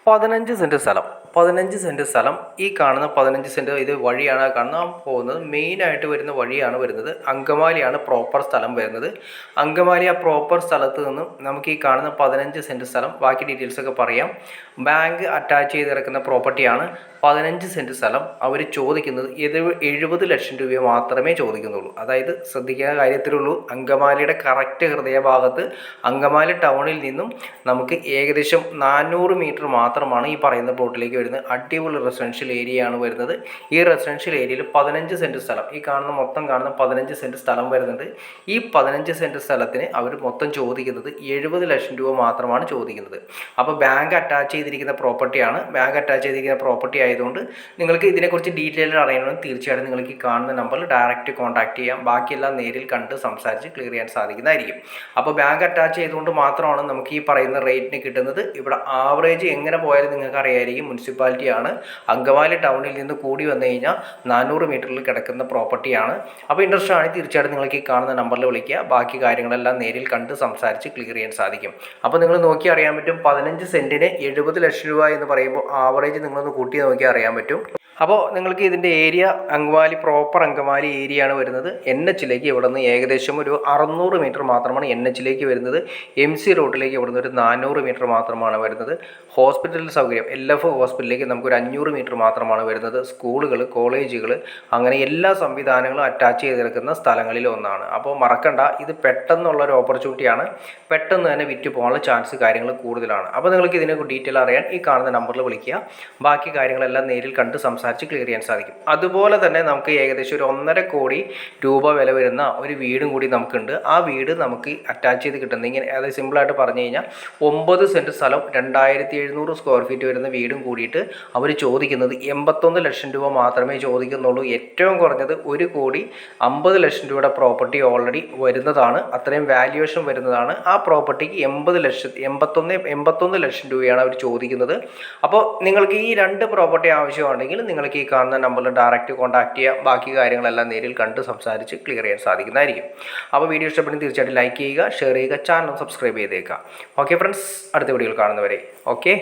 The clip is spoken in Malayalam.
15 സെൻറ്റ് സ്ഥലം ഈ കാണുന്ന 15 സെൻറ്റ് ഇത് വഴിയാണ് പോകുന്നത്. മെയിനായിട്ട് വരുന്ന വഴിയാണ് വരുന്നത്. അങ്കമാലിയാണ് പ്രോപ്പർ സ്ഥലം വരുന്നത്. അങ്കമാലി ആ പ്രോപ്പർ സ്ഥലത്ത് നിന്നും നമുക്ക് ഈ കാണുന്ന 15 സെൻറ്റ് സ്ഥലം, ബാക്കി ഡീറ്റെയിൽസൊക്കെ പറയാം. ബാങ്ക് അറ്റാച്ച് ചെയ്ത് കിടക്കുന്ന പ്രോപ്പർട്ടിയാണ്. 15 സെൻറ്റ് സ്ഥലം അവർ ചോദിക്കുന്നത് 70 ലക്ഷം രൂപ മാത്രമേ ചോദിക്കുന്നുള്ളൂ. അതായത് ശ്രദ്ധിക്കുന്ന കാര്യത്തിലുള്ളൂ, അങ്കമാലിയുടെ കറക്റ്റ് ഹൃദയഭാഗത്ത് അങ്കമാലി ടൗണിൽ നിന്നും നമുക്ക് ഏകദേശം 400 മീറ്റർ മാത്രമാണ് ഈ പറയുന്ന പ്ലോട്ടിലേക്ക് വരുന്നത്. അടിപൊളി റെസിഡൻഷ്യൽ ഏരിയ ആണ് വരുന്നത്. ഈ റെസിഡൻഷ്യൽ ഏരിയയിൽ 15 സെൻറ്റ് സ്ഥലം, ഈ മൊത്തം കാണുന്ന 15 സെൻറ്റ് സ്ഥലം വരുന്നുണ്ട്. ഈ 15 സെൻറ്റ് സ്ഥലത്തിന് അവർ മൊത്തം ചോദിക്കുന്നത് 70 ലക്ഷം രൂപ മാത്രമാണ് ചോദിക്കുന്നത്. അപ്പോൾ ബാങ്ക് അറ്റാച്ച് ചെയ്തിരിക്കുന്ന പ്രോപ്പർട്ടിയാണ്. ബാങ്ക് അറ്റാച്ച് ചെയ്തിരിക്കുന്ന പ്രോപ്പർട്ടി ആയതുകൊണ്ട് നിങ്ങൾക്ക് ഇതിനെക്കുറിച്ച് ഡീറ്റെയിൽ അറിയണമെങ്കിൽ തീർച്ചയായിട്ടും നിങ്ങൾക്ക് ഈ കാണുന്ന നമ്പറിൽ ഡയറക്റ്റ് കോൺടാക്ട് ചെയ്യാം. ബാക്കിയെല്ലാം നേരിൽ കണ്ട് സംസാരിച്ച് ക്ലിയർ ചെയ്യാൻ സാധിക്കുന്നതായിരിക്കും. അപ്പോൾ ബാങ്ക് അറ്റാച്ച് ചെയ്തുകൊണ്ട് മാത്രമാണ് നമുക്ക് ഈ പറയുന്ന റേറ്റിന് കിട്ടുന്നത്. ഇവിടെ ആവറേജ് എങ്ങനെ പോയാലും നിങ്ങൾക്ക് അറിയായിരിക്കും. മുനിസിപ്പാലിറ്റിയാണ്. അങ്കമാലി ടൗണിൽ നിന്ന് കൂടി വന്നു കഴിഞ്ഞാൽ 400 മീറ്ററിൽ കിടക്കുന്ന പ്രോപ്പർട്ടിയാണ്. അപ്പോൾ ഇൻട്രസ്റ്റ് ആണെങ്കിൽ തീർച്ചയായിട്ടും നിങ്ങൾക്ക് ഈ കാണുന്ന നമ്പറിൽ വിളിക്കുക. ബാക്കി കാര്യങ്ങളെല്ലാം നേരിൽ കണ്ട് സംസാരിച്ച് ക്ലിയർ ചെയ്യാൻ സാധിക്കും. അപ്പോൾ നിങ്ങൾ നോക്കി അറിയാൻ പറ്റും. 15 സെൻറ്റിന് 70 ലക്ഷം രൂപ എന്ന് പറയുമ്പോൾ ആവറേജ് നിങ്ങളൊന്ന് കൂട്ടി നോക്കി അറിയാൻ പറ്റും. അപ്പോൾ നിങ്ങൾക്ക് ഇതിൻ്റെ area Angamaly proper Angamaly area ആണ് വരുന്നത്. NH-ലേക്ക് ഇവിടെ നിന്ന് ഏകദേശം ഒരു 600 മീറ്റർ മാത്രമാണ് NH-ലേക്ക് വരുന്നത്. MC റോഡിലേക്ക് ഇവിടെ നിന്ന് ഒരു 400 മീറ്റർ മാത്രമാണ് വരുന്നത്. ഹോസ്പിറ്റൽ സൗകര്യം LF ഹോസ്പിറ്റലിലേക്ക് നമുക്കൊരു 500 മീറ്റർ മാത്രമാണ് വരുന്നത്. സ്കൂളുകൾ, കോളേജുകൾ, അങ്ങനെ എല്ലാ സംവിധാനങ്ങളും അറ്റാച്ച് ചെയ്ത് കിടക്കുന്ന സ്ഥലങ്ങളിൽ ഒന്നാണ്. അപ്പോൾ മറക്കണ്ട, ഇത് പെട്ടെന്നുള്ളൊരു ഓപ്പർച്യൂണിറ്റിയാണ്. പെട്ടെന്ന് തന്നെ വിറ്റ് പോകാനുള്ള ചാൻസ് കാര്യങ്ങൾ കൂടുതലാണ്. അപ്പോൾ നിങ്ങൾക്ക് ഇതിനെ ഡീറ്റെയിൽ അറിയാൻ ഈ കാണുന്ന നമ്പറിൽ വിളിക്കുക. ബാക്കി കാര്യങ്ങളെല്ലാം നേരിൽ കണ്ട് സംസാരിച്ച് ക്ലിയർ ചെയ്യാൻ സാധിക്കും. അതുപോലെ തന്നെ നമുക്ക് ഏകദേശം ഒരു 1.5 കോടി രൂപ വില വരുന്ന ഒരു വീടും കൂടി നമുക്കുണ്ട്. ആ വീട് നമുക്ക് അറ്റാച്ച് ചെയ്ത് കിട്ടുന്നത് ഇങ്ങനെ, അതായത് സിമ്പിളായിട്ട് പറഞ്ഞു കഴിഞ്ഞാൽ 9 സെൻറ്റ് സ്ഥലം 2700 സ്ക്വയർ ഫീറ്റ് വരുന്ന വീടും കൂടിയിട്ട് അവർ ചോദിക്കുന്നത് 81 ലക്ഷം രൂപ മാത്രമേ ചോദിക്കുന്നുള്ളൂ. ഏറ്റവും കുറഞ്ഞത് 1,50,00,000 രൂപയുടെ പ്രോപ്പർട്ടി ഓൾറെഡി വരുന്നതാണ്. അത്രയും വാല്യുവേഷൻ വരുന്നതാണ്. ആ പ്രോപ്പർട്ടിക്ക് 81 ലക്ഷം രൂപയാണ് അവർ ചോദിക്കുന്നത്. അപ്പോൾ നിങ്ങൾക്ക് ഈ 2 പ്രോപ്പർട്ടി ആവശ്യമുണ്ടെങ്കിൽ നിങ്ങൾക്ക് ഈ കാണുന്ന നമ്പറിൽ ഡയറക്റ്റ് കോൺടാക്ട് ചെയ്യുക. ബാക്കി കാര്യങ്ങളെല്ലാം നേരിൽ കണ്ട് സംസാരിച്ച് ക്ലിയർ ചെയ്യാൻ സാധിക്കുന്നതായിരിക്കും. അപ്പോൾ വീഡിയോ ഇഷ്ടപ്പെടുന്ന തീർച്ചയായിട്ടും ലൈക്ക് ചെയ്യുക, ഷെയർ ചെയ്യുക, ചാനൽ സബ്സ്ക്രൈബ് ചെയ്തേക്കുക. ഓക്കെ ഫ്രണ്ട്സ്, അടുത്ത വീഡിയോയിൽ കാണുന്നവരെ ഓക്കെ.